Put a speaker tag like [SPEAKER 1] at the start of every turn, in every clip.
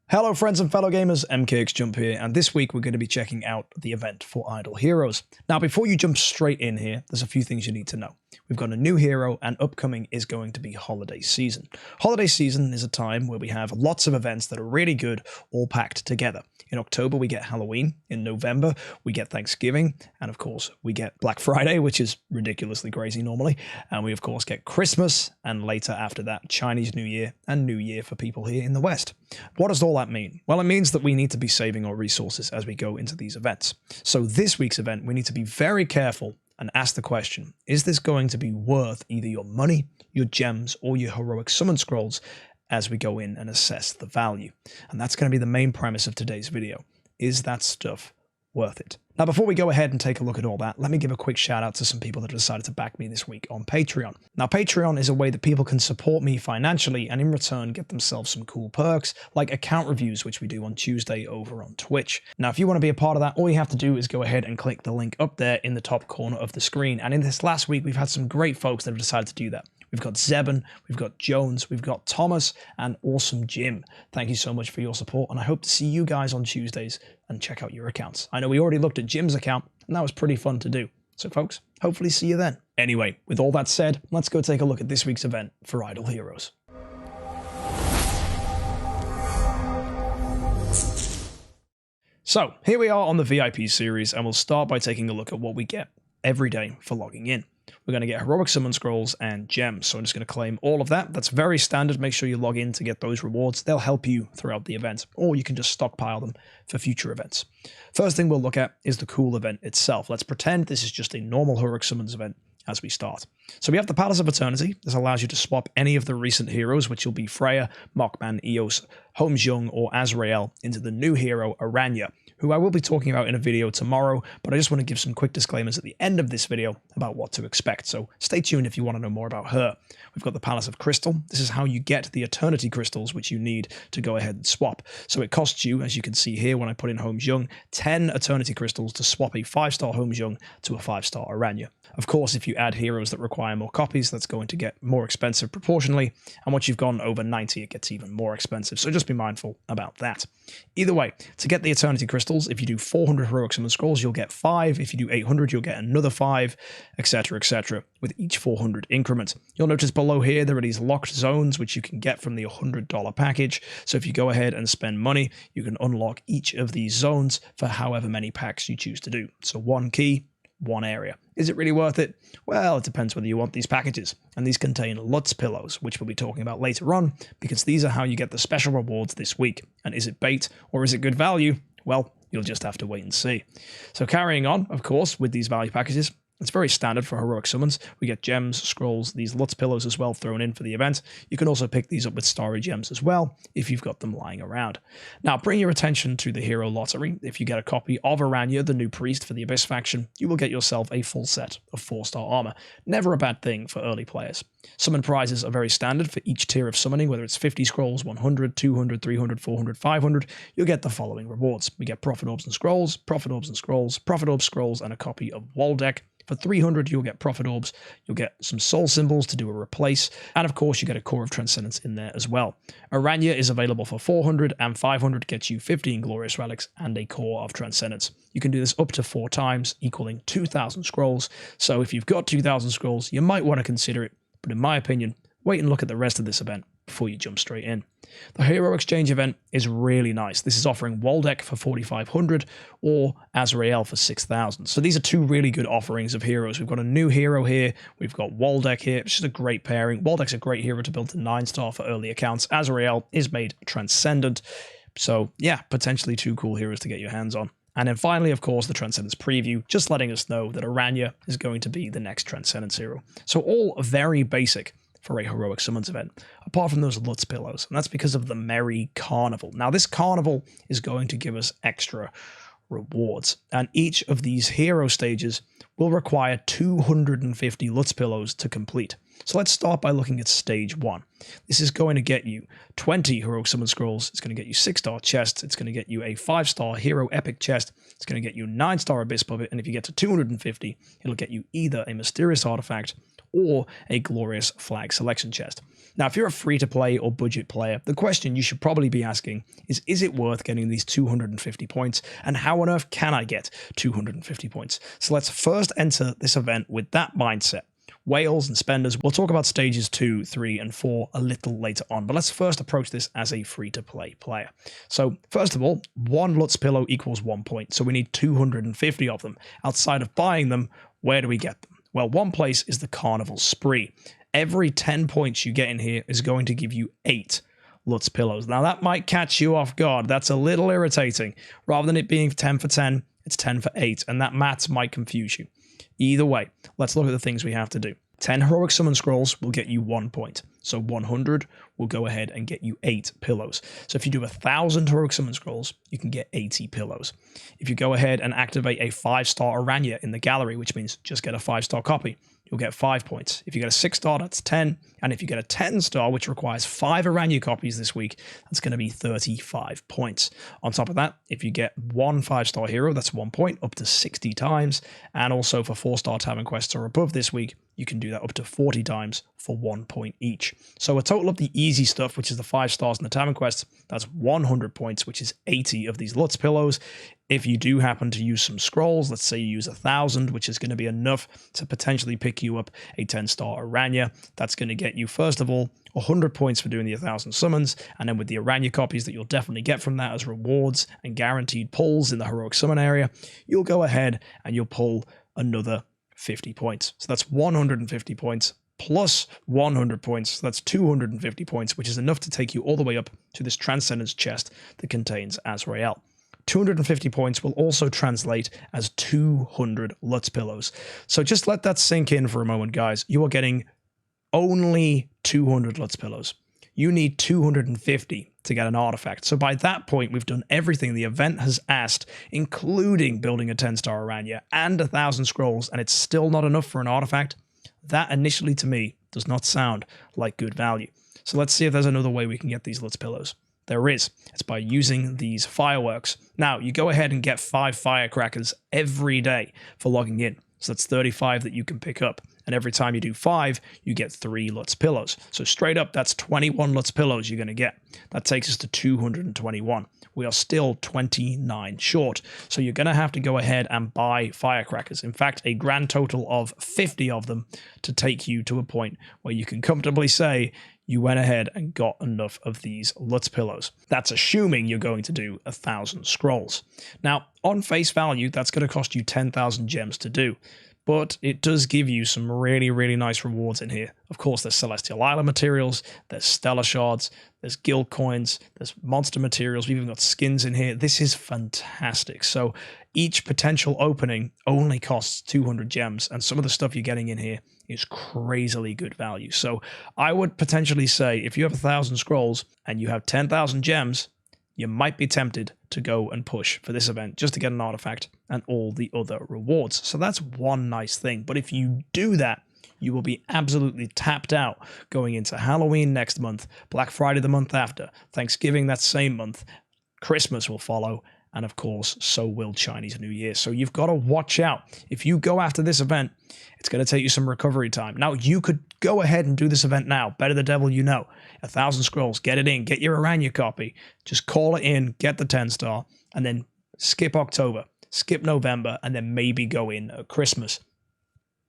[SPEAKER 1] Hello friends and fellow gamers, MKxJUMP here, and this week we're going to be checking out the event for Idle Heroes. Now before you jump straight in here, there's a few things you need to know. We've got a new hero, and upcoming is going to be holiday season. Holiday season is a time where we have lots of events that are really good, all packed together. In October we get Halloween, in November we get Thanksgiving, and of course we get Black Friday, which is ridiculously crazy normally, and we of course get Christmas, and later after that Chinese New Year and New Year for people here in the West. What does all that mean? Well, it means that we need to be saving our resources as we go into these events. So this week's event, we need to be very careful and ask the question, is this going to be worth either your money, your gems, or your heroic summon scrolls as we go in and assess the value? And that's going to be the main premise of today's video. Is that stuff worth it? Now, before we go ahead and take a look at all that, let me give a quick shout out to some people that have decided to back me this week on Patreon. Now, Patreon is a way that people can support me financially and in return get themselves some cool perks, like account reviews, which we do on Tuesday over on Twitch. Now, if you want to be a part of that, all you have to do is go ahead and click the link up there in the top corner of the screen. And in this last week, we've had some great folks that have decided to do that. We've got Zeben, we've got Jones, we've got Thomas, and Awesome Jim. Thank you so much for your support, and I hope to see you guys on Tuesdays and check out your accounts. I know we already looked at Jim's account, and that was pretty fun to do. So folks, hopefully see you then. Anyway, with all that said, let's go take a look at this week's event for Idle Heroes. So, here we are on the VIP series, and we'll start by taking a look at what we get every day for logging in. We're going to get heroic summon scrolls and gems, so I'm just going to claim all of that. That's very standard. Make sure you log in to get those rewards. They'll help you throughout the event, or you can just stockpile them for future events. First thing we'll look at is the cool event itself. Let's pretend this is just a normal heroic summons event as we start. So we have the Palace of Eternity. This allows you to swap any of the recent heroes, which will be Freya, Mockman, Eos, Holmes-Young, or Azrael, into the new hero Aranea, who I will be talking about in a video tomorrow, but I just want to give some quick disclaimers at the end of this video about what to expect, so stay tuned if you want to know more about her. We've got the Palace of Crystal. This is how you get the Eternity Crystals, which you need to go ahead and swap. So it costs you, as you can see here when I put in Holmes-Young, 10 Eternity Crystals to swap a 5-star Holmes-Young to a 5-star Aranea. Of course, if you add heroes that require more copies, that's going to get more expensive proportionally, and once you've gone over 90, it gets even more expensive, so just be mindful about that. Either way, to get the Eternity Crystals, if you do 400 heroic summon scrolls, you'll get 5. If you do 800, you'll get another 5, etc., etc., with each 400 increment. You'll notice below here there are these locked zones which you can get from the $100 package. So if you go ahead and spend money, you can unlock each of these zones for however many packs you choose to do. So one key, one area. Is it really worth it? Well, it depends whether you want these packages, and these contain Lutz pillows, which we'll be talking about later on, because these are how you get the special rewards this week. And is it bait or is it good value? Well, you'll just have to wait and see. So carrying on, of course, with these value packages, it's very standard for heroic summons. We get gems, scrolls, these Lutz pillows as well thrown in for the event. You can also pick these up with starry gems as well if you've got them lying around. Now, bring your attention to the hero lottery. If you get a copy of Aranea, the new priest for the Abyss faction, you will get yourself a full set of 4-star armor. Never a bad thing for early players. Summon prizes are very standard for each tier of summoning, whether it's 50 scrolls, 100, 200, 300, 400, 500, you'll get the following rewards. We get Prophet Orbs and Scrolls, Prophet Orbs and Scrolls, Prophet Orbs Scrolls, and a copy of Waldeck. For 300, you'll get Prophet Orbs, you'll get some Soul Symbols to do a replace, and of course you get a Core of Transcendence in there as well. Aranea is available for 400, and 500 gets you 15 Glorious Relics and a Core of Transcendence. You can do this up to 4 times, equaling 2,000 scrolls, so if you've got 2,000 scrolls, you might want to consider it, but in my opinion, wait and look at the rest of this event before you jump straight in. The Hero Exchange event is really nice. This is offering Waldeck for 4,500 or Azrael for 6,000. So these are two really good offerings of heroes. We've got a new hero here. We've got Waldeck here. It's just a great pairing. Waldeck's a great hero to build to 9-star for early accounts. Azrael is made Transcendent. So yeah, potentially 2 cool heroes to get your hands on. And then finally, of course, the Transcendence preview, just letting us know that Aranea is going to be the next Transcendence hero. So all very basic for a heroic summons event, apart from those Lutz pillows, and that's because of the Merry Carnival. Now, this carnival is going to give us extra rewards, and each of these hero stages will require 250 Lutz pillows to complete. So let's start by looking at stage 1. This is going to get you 20 heroic summon scrolls. It's going to get you 6-star chests. It's going to get you a 5-star hero epic chest. It's going to get you 9-star abyss puppet. And if you get to 250, it'll get you either a mysterious artifact or a glorious flag selection chest. Now, if you're a free-to-play or budget player, the question you should probably be asking is it worth getting these 250 points? And how on earth can I get 250 points? So let's first enter this event with that mindset. Whales and spenders. We'll talk about stages 2, 3, and 4 a little later on, but let's first approach this as a free-to-play player. So first of all, 1 Lutz pillow equals 1 point, so we need 250 of them. Outside of buying them, where do we get them? Well, one place is the Carnival Spree. Every 10 points you get in here is going to give you 8 Lutz pillows. Now that might catch you off guard. That's a little irritating. Rather than it being 10 for 10, it's 10 for 8, and that maths might confuse you. Either way, let's look at the things we have to do. 10 heroic summon scrolls will get you 1 point. So 100 will go ahead and get you 8 pillows. So if you do 1,000 heroic summon scrolls, you can get 80 pillows. If you go ahead and activate a 5-star Aranea in the gallery, which means just get a 5-star copy, you'll get 5 points. If you get a 6-star, that's 10. And if you get a 10-star, which requires 5 Aranea copies this week, that's going to be 35 points. On top of that, if you get 1 5-star hero, that's 1 point, up to 60 times. And also for 4-star tavern quests or above this week, you can do that up to 40 times for 1 point each. So a total of the easy stuff, which is the 5 stars and the tavern quests, that's 100 points, which is 80 of these Lutz pillows. If you do happen to use some scrolls, let's say you use 1,000, which is going to be enough to potentially pick you up a 10-star Aranea, that's going to get you, first of all, 100 points for doing the 1,000 summons, and then with the Aranea copies that you'll definitely get from that as rewards and guaranteed pulls in the heroic summon area, you'll go ahead and you'll pull another 50 points. So that's 150 points plus 100 points. So that's 250 points, which is enough to take you all the way up to this Transcendence chest that contains Azrael. 250 points will also translate as 200 Lutz pillows. So just let that sink in for a moment, guys. You are getting only 200 Lutz pillows. You need 250 to get an artifact. So by that point, we've done everything the event has asked, including building a 10-star Aranea and 1,000 scrolls, and it's still not enough for an artifact. That initially, to me, does not sound like good value. So let's see if there's another way we can get these Lutz pillows. There is. It's by using these fireworks. Now, you go ahead and get 5 firecrackers every day for logging in. So that's 35 that you can pick up. And every time you do 5, you get 3 Lutz pillows. So straight up, that's 21 Lutz pillows you're going to get. That takes us to 221. We are still 29 short. So you're going to have to go ahead and buy firecrackers. In fact, a grand total of 50 of them to take you to a point where you can comfortably say you went ahead and got enough of these Lutz pillows. That's assuming you're going to do 1,000 scrolls. Now, on face value, that's going to cost you 10,000 gems to do. But it does give you some really, really nice rewards in here. Of course, there's Celestial Island materials, there's Stellar Shards, there's Guild Coins, there's Monster materials, we've even got skins in here. This is fantastic. So each potential opening only costs 200 gems, and some of the stuff you're getting in here is crazily good value. So I would potentially say if you have 1,000 scrolls and you have 10,000 gems, you might be tempted to go and push for this event just to get an artifact and all the other rewards. So that's one nice thing. But if you do that, you will be absolutely tapped out going into Halloween next month, Black Friday the month after, Thanksgiving that same month, Christmas will follow, and of course, so will Chinese New Year. So you've got to watch out. If you go after this event, it's going to take you some recovery time. Now, you could go ahead and do this event now. Better the devil you know. 1,000 scrolls, get it in, get your Aranea copy. Just call it in, get the 10-star, and then skip October, skip November, and then maybe go in at Christmas.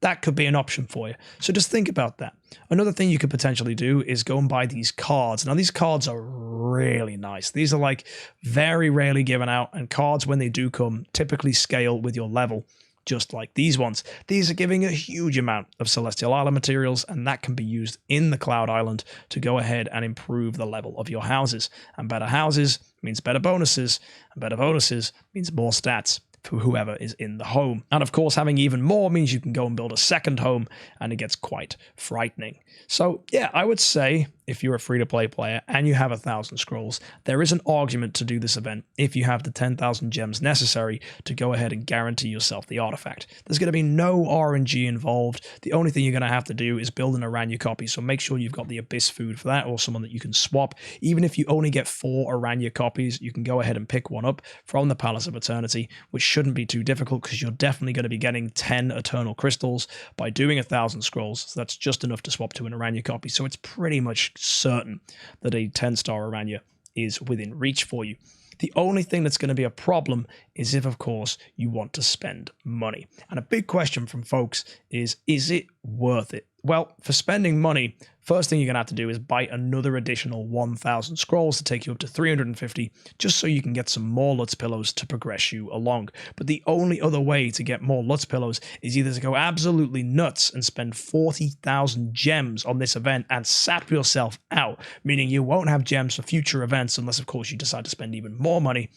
[SPEAKER 1] That could be an option for you. So just think about that. Another thing you could potentially do is go and buy these cards. Now, these cards are really nice. These are like very rarely given out, and cards, when they do come, typically scale with your level, just like these ones. These are giving a huge amount of Celestial Island materials, and that can be used in the Cloud Island to go ahead and improve the level of your houses. And better houses means better bonuses, and better bonuses means more stats for whoever is in the home. And of course, having even more means you can go and build a second home, and it gets quite frightening. So yeah, I would say if you're a free-to-play player and you have 1,000 scrolls, there is an argument to do this event if you have the 10,000 gems necessary to go ahead and guarantee yourself the artifact. There's going to be no RNG involved. The only thing you're going to have to do is build an Aranea copy, so make sure you've got the Abyss food for that, or someone that you can swap. Even if you only get 4 Aranea copies, you can go ahead and pick one up from the Palace of Eternity, which shouldn't be too difficult because you're definitely going to be getting 10 Eternal Crystals by doing 1,000 scrolls. So that's just enough to swap to an Aranea copy, so it's pretty much certain that a 10-star Aranea is within reach for you. The only thing that's going to be a problem is if, of course, you want to spend money. And a big question from folks is it worth it? Well, for spending money, first thing you're going to have to do is buy another additional 1,000 scrolls to take you up to 350, just so you can get some more Lutz Pillows to progress you along. But the only other way to get more Lutz Pillows is either to go absolutely nuts and spend 40,000 gems on this event and sap yourself out, meaning you won't have gems for future events unless, of course, you decide to spend even more money.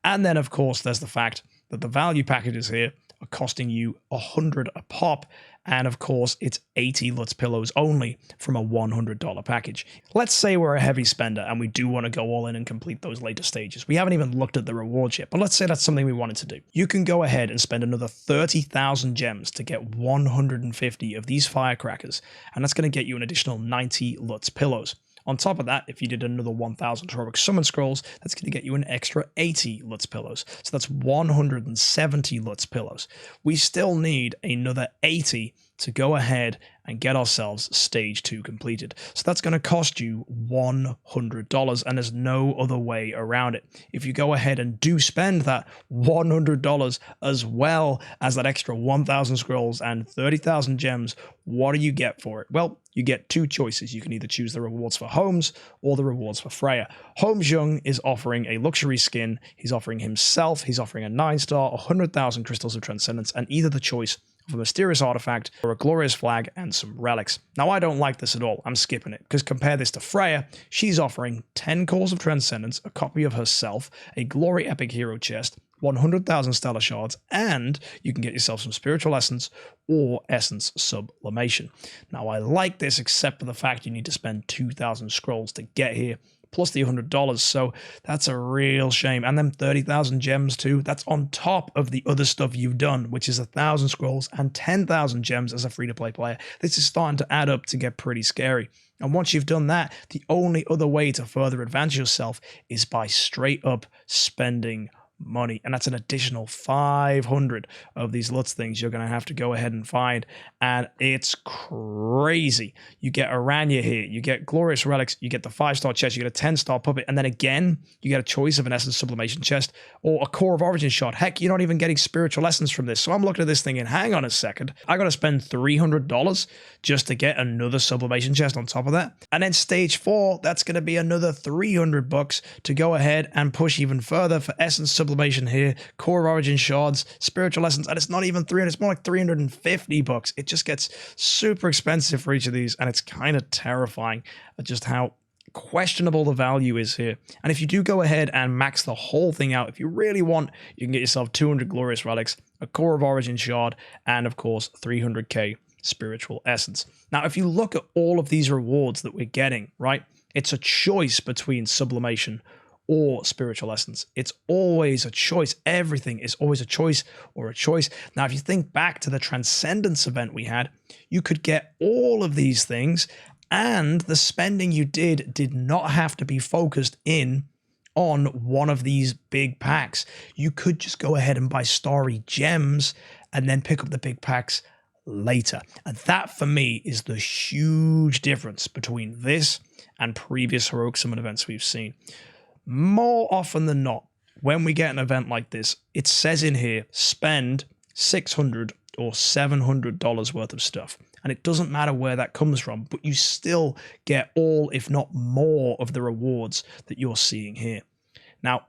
[SPEAKER 1] And then, of course, there's the fact that the value packages here are costing you 100 a pop, and of course it's 80 Lutz Pillows only from a $100 package. Let's say we're a heavy spender and we do want to go all in and complete those later stages. We haven't even looked at the rewards yet, but let's say that's something we wanted to do. You can go ahead and spend another 30,000 gems to get 150 of these firecrackers, and that's going to get you an additional 90 Lutz Pillows. On top of that, if you did another 1,000 heroic summon scrolls, that's going to get you an extra 80 Lutz Pillows. So that's 170 Lutz Pillows. We still need another 80 to go ahead and get ourselves stage 2 completed. So that's going to cost you $100, and there's no other way around it. If you go ahead and do spend that $100 as well as that extra 1,000 scrolls and 30,000 gems, what do you get for it? Well, you get 2 choices. You can either choose the rewards for Holmes or the rewards for Freya. HolmesJUMP is offering a luxury skin. He's offering himself. He's offering a 9-star, 100,000 crystals of transcendence, and either the choice of a mysterious artifact or a glorious flag and some relics. Now, I don't like this at all. I'm skipping it, because compare this to Freya. She's offering 10 cores of transcendence, a copy of herself, a glory epic hero chest, 100,000 stellar shards, and you can get yourself some spiritual essence or essence sublimation. Now, I like this, except for the fact you need to spend 2,000 scrolls to get here, plus the $100, so that's a real shame. And then 30,000 gems too, that's on top of the other stuff you've done, which is 1,000 scrolls and 10,000 gems as a free-to-play player. This is starting to add up to get pretty scary. And once you've done that, the only other way to further advance yourself is by straight up spending money, and that's an additional 500 of these Lutz things you're going to have to go ahead and find, and it's crazy. You get Aranea here, you get glorious relics, you get the 5-star chest, you get a 10-star puppet, and then again you get a choice of an essence sublimation chest or a core of origin shard. Heck, you're not even getting spiritual essence from this. So I'm looking at this thing and hang on a second, I got to spend $300 just to get another sublimation chest on top of that. And then stage 4, that's going to be another $300 to go ahead and push even further for essence sublimation here, core of origin shards, spiritual essence, and it's not even 300, it's more like $350. It just gets super expensive for each of these, and it's kind of terrifying at just how questionable the value is here. And if you do go ahead and max the whole thing out, if you really want, you can get yourself 200 glorious relics, a core of origin shard, and of course 300k spiritual essence. Now, if you look at all of these rewards that we're getting, right, it's a choice between sublimation or spiritual essence. It's always a choice. Everything is always a choice or a choice. Now, if you think back to the Transcendence event we had, you could get all of these things, and the spending you did not have to be focused in on one of these big packs. You could just go ahead and buy starry gems and then pick up the big packs later. And that, for me, is the huge difference between this and previous Heroic Summon events we've seen. More often than not, when we get an event like this, it says in here, spend $600 or $700 worth of stuff. And it doesn't matter where that comes from, but you still get all, if not more, of the rewards that you're seeing here. Now,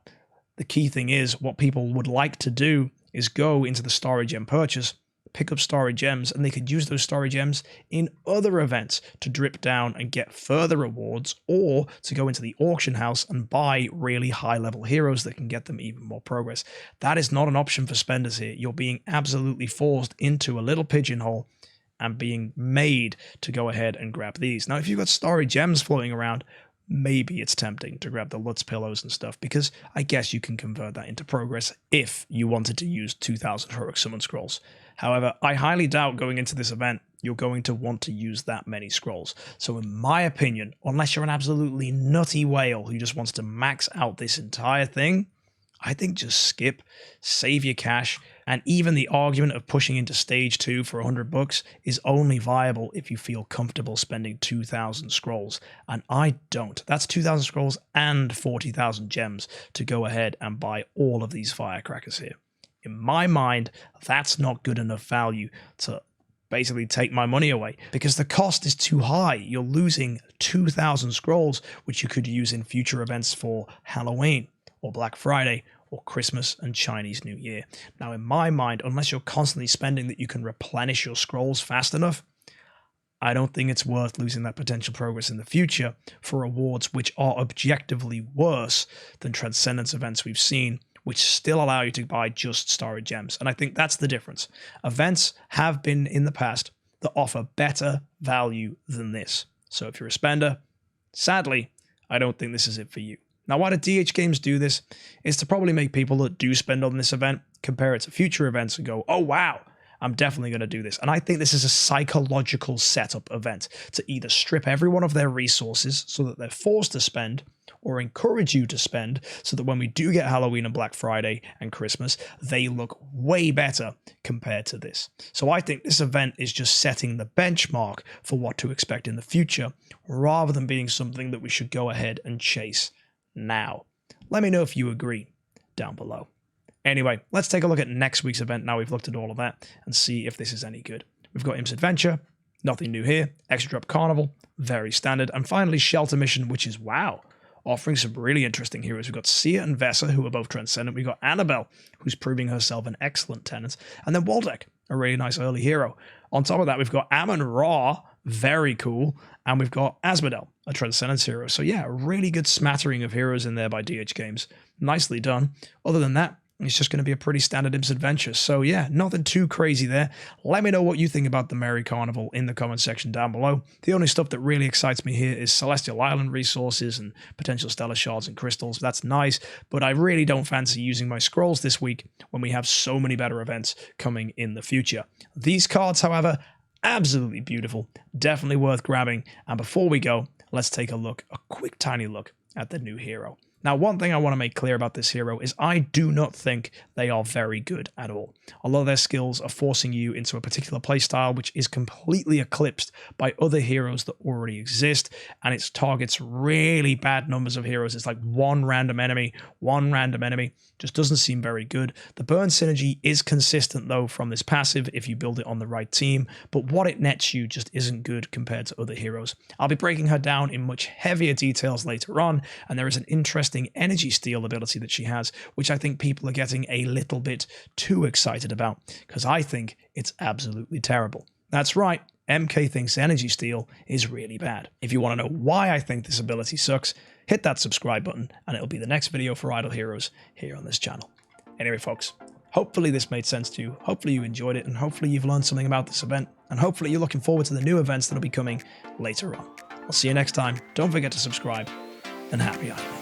[SPEAKER 1] the key thing is, what people would like to do is go into the Starry Gem purchase, pick up Starry Gems, and they could use those Starry Gems in other events to drip down and get further rewards, or to go into the auction house and buy really high-level heroes that can get them even more progress. That is not an option for spenders here. You're being absolutely forced into a little pigeonhole, and being made to go ahead and grab these. Now, if you've got starry gems floating around, maybe it's tempting to grab the Lutz pillows and stuff, because I guess you can convert that into progress if you wanted to use 2,000 heroic summon scrolls. However, I highly doubt going into this event you're going to want to use that many scrolls. So in my opinion, unless you're an absolutely nutty whale who just wants to max out this entire thing, I think just skip, save your cash, and even the argument of pushing into stage 2 for $100 is only viable if you feel comfortable spending 2,000 scrolls. And I don't. That's 2,000 scrolls and 40,000 gems to go ahead and buy all of these firecrackers here. In my mind, that's not good enough value to basically take my money away, because the cost is too high. You're losing 2,000 scrolls, which you could use in future events for Halloween or Black Friday or Christmas and Chinese New Year. Now, in my mind, unless you're constantly spending that you can replenish your scrolls fast enough, I don't think it's worth losing that potential progress in the future for rewards which are objectively worse than Transcendence events we've seen, which still allow you to buy just starry gems. And I think that's the difference. Events have been in the past that offer better value than this. So if you're a spender, sadly, I don't think this is it for you. Now, why do DH games do this? Is to probably make people that do spend on this event compare it to future events and go, oh, wow, I'm definitely going to do this. And I think this is a psychological setup event to either strip everyone of their resources so that they're forced to spend, or encourage you to spend so that when we do get Halloween and Black Friday and Christmas, they look way better compared to this. So I think this event is just setting the benchmark for what to expect in the future, rather than being something that we should go ahead and chase now. Let me know if you agree down below. Anyway, let's take a look at next week's event now we've looked at all of that and see if this is any good. We've got Imp's Adventure, nothing new here. Extra Drop Carnival, very standard. And finally, Shelter Mission, which is, wow, offering some really interesting heroes. We've got Sia and Vessa, who are both transcendent. We've got Annabelle, who's proving herself an excellent tenant. And then Waldeck, a really nice early hero. On top of that, we've got Amun-Ra, very cool. And we've got Asmodel, a Transcendence hero. So yeah, a really good smattering of heroes in there by DH Games. Nicely done. Other than that, it's just going to be a pretty standard Imp's Adventure. So yeah, nothing too crazy there. Let me know what you think about the Merry Carnival in the comment section down below. The only stuff that really excites me here is Celestial Island resources and potential Stellar Shards and Crystals. That's nice, but I really don't fancy using my scrolls this week when we have so many better events coming in the future. These cards, however, absolutely beautiful. Definitely worth grabbing. And before we go, let's take a quick tiny look at the new hero. Now, one thing I want to make clear about this hero is I do not think they are very good at all. A lot of their skills are forcing you into a particular playstyle which is completely eclipsed by other heroes that already exist, and it targets really bad numbers of heroes. It's like one random enemy, just doesn't seem very good. The burn synergy is consistent though from this passive if you build it on the right team, but what it nets you just isn't good compared to other heroes. I'll be breaking her down in much heavier details later on, and there is an interesting energy steal ability that she has, which I think people are getting a little bit too excited about, because I think it's absolutely terrible. That's right, MK thinks energy steal is really bad. If you want to know why I think this ability sucks, hit that subscribe button and it'll be the next video for Idle Heroes here on this channel. Anyway folks, hopefully this made sense to you, hopefully you enjoyed it, and hopefully you've learned something about this event, and hopefully you're looking forward to the new events that'll be coming later on. I'll see you next time. Don't forget to subscribe, and happy Idle.